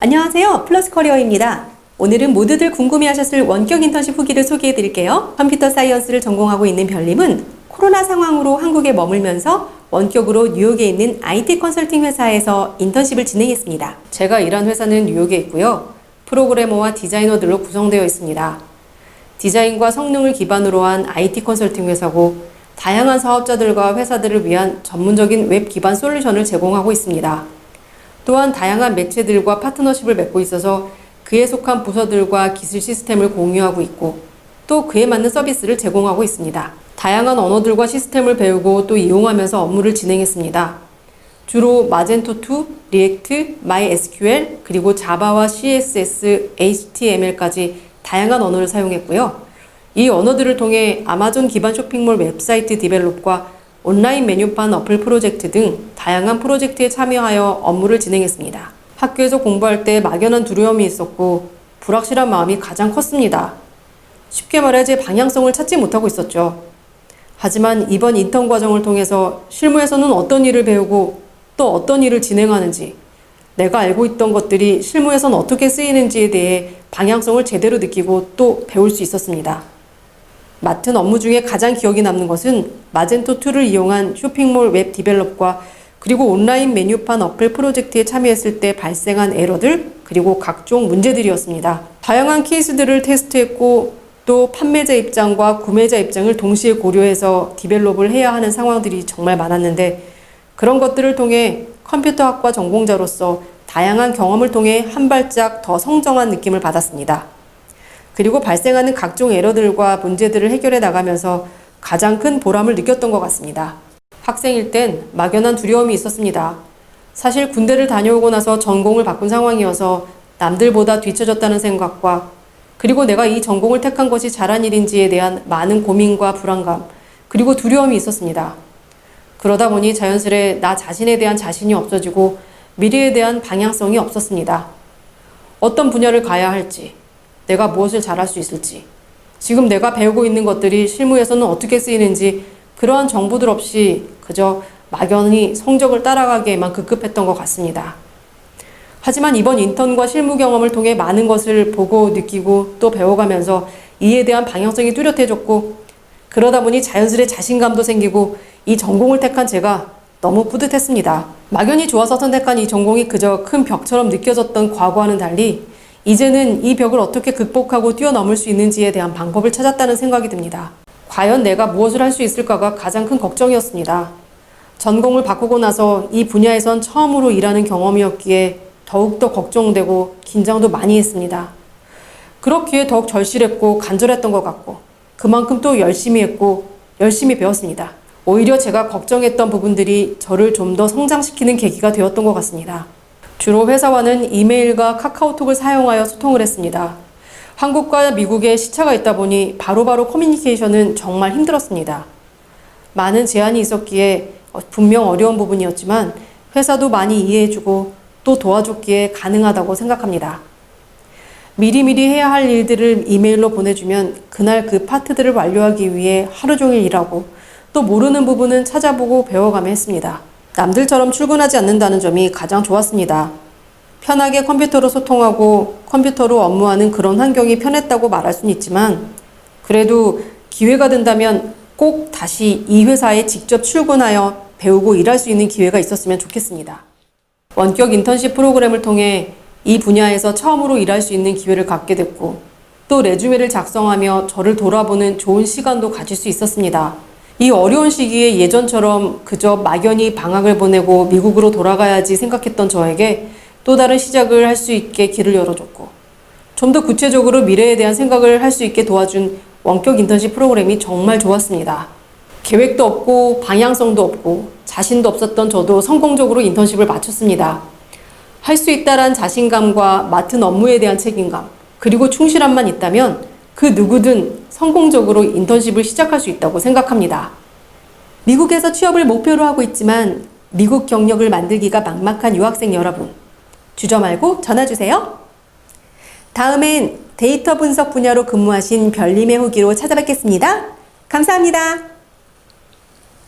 안녕하세요. 플러스커리어입니다. 오늘은 모두들 궁금해하셨을 원격 인턴십 후기를 소개해드릴게요. 컴퓨터 사이언스를 전공하고 있는 별님은 코로나 상황으로 한국에 머물면서 원격으로 뉴욕에 있는 IT 컨설팅 회사에서 인턴십을 진행했습니다. 제가 일한 회사는 뉴욕에 있고요. 프로그래머와 디자이너들로 구성되어 있습니다. 디자인과 성능을 기반으로 한 IT 컨설팅 회사고 다양한 사업자들과 회사들을 위한 전문적인 웹 기반 솔루션을 제공하고 있습니다. 또한 다양한 매체들과 파트너십을 맺고 있어서 그에 속한 부서들과 기술 시스템을 공유하고 있고 또 그에 맞는 서비스를 제공하고 있습니다. 다양한 언어들과 시스템을 배우고 또 이용하면서 업무를 진행했습니다. 주로 마젠토2, 리액트, MySQL, 그리고 자바와 CSS, HTML까지 다양한 언어를 사용했고요. 이 언어들을 통해 아마존 기반 쇼핑몰 웹사이트 디벨롭과 온라인 메뉴판 어플 프로젝트 등 다양한 프로젝트에 참여하여 업무를 진행했습니다. 학교에서 공부할 때 막연한 두려움이 있었고 불확실한 마음이 가장 컸습니다. 쉽게 말해 제 방향성을 찾지 못하고 있었죠. 하지만 이번 인턴 과정을 통해서 실무에서는 어떤 일을 배우고 또 어떤 일을 진행하는지, 내가 알고 있던 것들이 실무에서는 어떻게 쓰이는지에 대해 방향성을 제대로 느끼고 또 배울 수 있었습니다. 맡은 업무 중에 가장 기억이 남는 것은 마젠토2를 이용한 쇼핑몰 웹 디벨롭과 그리고 온라인 메뉴판 어플 프로젝트에 참여했을 때 발생한 에러들 그리고 각종 문제들이었습니다. 다양한 케이스들을 테스트했고 또 판매자 입장과 구매자 입장을 동시에 고려해서 디벨롭을 해야 하는 상황들이 정말 많았는데 그런 것들을 통해 컴퓨터학과 전공자로서 다양한 경험을 통해 한 발짝 더 성장한 느낌을 받았습니다. 그리고 발생하는 각종 에러들과 문제들을 해결해 나가면서 가장 큰 보람을 느꼈던 것 같습니다. 학생일 땐 막연한 두려움이 있었습니다. 사실 군대를 다녀오고 나서 전공을 바꾼 상황이어서 남들보다 뒤처졌다는 생각과 그리고 내가 이 전공을 택한 것이 잘한 일인지에 대한 많은 고민과 불안감 그리고 두려움이 있었습니다. 그러다 보니 자연스레 나 자신에 대한 자신이 없어지고 미래에 대한 방향성이 없었습니다. 어떤 분야를 가야 할지 내가 무엇을 잘할 수 있을지, 지금 내가 배우고 있는 것들이 실무에서는 어떻게 쓰이는지 그러한 정보들 없이 그저 막연히 성적을 따라가기에만 급급했던 것 같습니다. 하지만 이번 인턴과 실무 경험을 통해 많은 것을 보고 느끼고 또 배워가면서 이에 대한 방향성이 뚜렷해졌고 그러다 보니 자연스레 자신감도 생기고 이 전공을 택한 제가 너무 뿌듯했습니다. 막연히 좋아서 선택한 이 전공이 그저 큰 벽처럼 느껴졌던 과거와는 달리 이제는 이 벽을 어떻게 극복하고 뛰어넘을 수 있는지에 대한 방법을 찾았다는 생각이 듭니다. 과연 내가 무엇을 할 수 있을까가 가장 큰 걱정이었습니다. 전공을 바꾸고 나서 이 분야에선 처음으로 일하는 경험이었기에 더욱더 걱정되고 긴장도 많이 했습니다. 그렇기에 더욱 절실했고 간절했던 것 같고 그만큼 또 열심히 했고 열심히 배웠습니다. 오히려 제가 걱정했던 부분들이 저를 좀 더 성장시키는 계기가 되었던 것 같습니다. 주로 회사와는 이메일과 카카오톡을 사용하여 소통을 했습니다. 한국과 미국에 시차가 있다 보니 바로바로 커뮤니케이션은 정말 힘들었습니다. 많은 제한이 있었기에 분명 어려운 부분이었지만 회사도 많이 이해해주고 또 도와줬기에 가능하다고 생각합니다. 미리미리 해야 할 일들을 이메일로 보내주면 그날 그 파트들을 완료하기 위해 하루 종일 일하고 또 모르는 부분은 찾아보고 배워가며 했습니다. 남들처럼 출근하지 않는다는 점이 가장 좋았습니다. 편하게 컴퓨터로 소통하고 컴퓨터로 업무하는 그런 환경이 편했다고 말할 수는 있지만 그래도 기회가 된다면 꼭 다시 이 회사에 직접 출근하여 배우고 일할 수 있는 기회가 있었으면 좋겠습니다. 원격 인턴십 프로그램을 통해 이 분야에서 처음으로 일할 수 있는 기회를 갖게 됐고 또 레주메를 작성하며 저를 돌아보는 좋은 시간도 가질 수 있었습니다. 이 어려운 시기에 예전처럼 그저 막연히 방학을 보내고 미국으로 돌아가야지 생각했던 저에게 또 다른 시작을 할 수 있게 길을 열어줬고 좀 더 구체적으로 미래에 대한 생각을 할 수 있게 도와준 원격 인턴십 프로그램이 정말 좋았습니다. 계획도 없고 방향성도 없고 자신도 없었던 저도 성공적으로 인턴십을 마쳤습니다. 할 수 있다란 자신감과 맡은 업무에 대한 책임감 그리고 충실함만 있다면 그 누구든 성공적으로 인턴십을 시작할 수 있다고 생각합니다. 미국에서 취업을 목표로 하고 있지만 미국 경력을 만들기가 막막한 유학생 여러분, 주저 말고 전화주세요. 다음엔 데이터 분석 분야로 근무하신 별님의 후기로 찾아뵙겠습니다. 감사합니다.